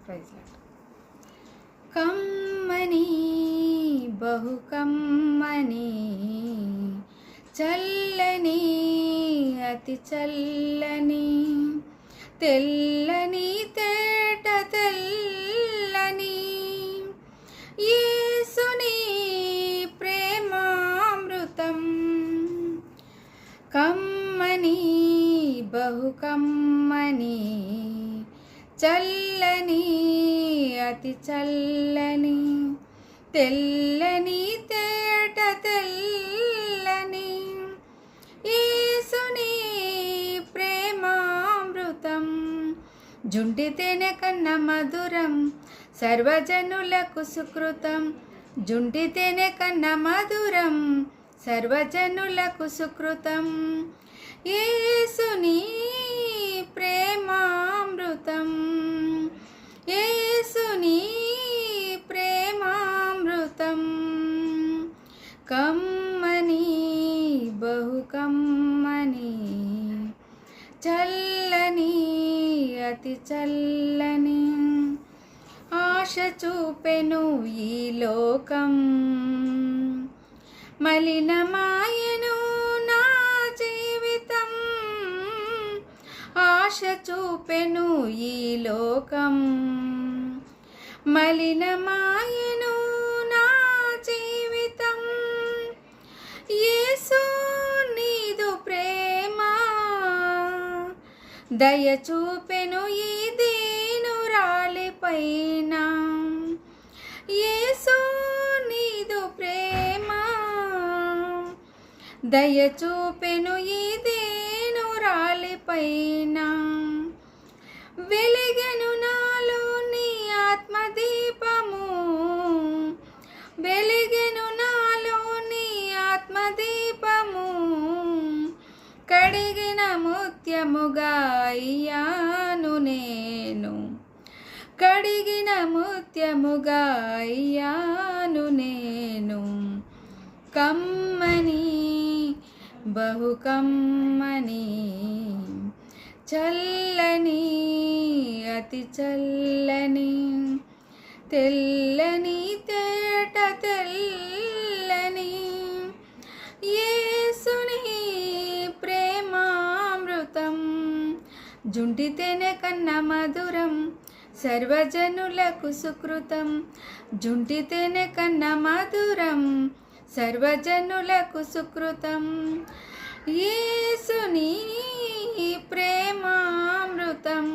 Praise lord. కమ్మని బహు కమ్మని చల్లని అతి చల్లని తెల్లని తేట తెల్లని యేసుని ప్రేమామృతం. కమ్మని బహు కమ్మని చల్లని అతి చల్లని తెల్లని తేట తెల్లని యేసుని ప్రేమామృతం. జుంటి తేనె కన్నా మధురం సర్వజనులకు సుకృతం. జుంటి తేనె కన్నా మధురం సర్వజనులకు సుకృతం. యేసుని ప్రేమామృతం. యేసుని ప్రేమామృతం. కమ్మని బహు కమ్మని చల్లని అతి చల్లని ఆశ చూపెను ఈ లోకం మలినమాయను నా జీవితం. ఆశ చూపెను ఈ లోకం మలినమాయను నా జీవితం. యేసు నీదు ప్రేమ దయ చూపెను ఈ దీనురాలిపైన. యేసు నీదు ప్రేమ దయ చూపెను ఈ దీనురాలిపైన. వెలిగెను నాలో నీ ఆత్మదీపము. వెలిగెను నాలో నీ ఆత్మదీపము. కడిగిన ముత్యముగా అయ్యాను నేను. కడిగిన ముత్యముగా అయ్యాను నేను. కమ్మని బహు కమ్మని చల్లని అతి చల్లని తెల్లని తేట తెల్లని యేసుని ప్రేమామృతం. జుంటి తేనె కన్నా మధురం సర్వజనులకు సుకృతం. జుంటి తేనె కన్నా మధురం సర్వజనులకు సుకృతం. యేసుని ప్రేమామృతం.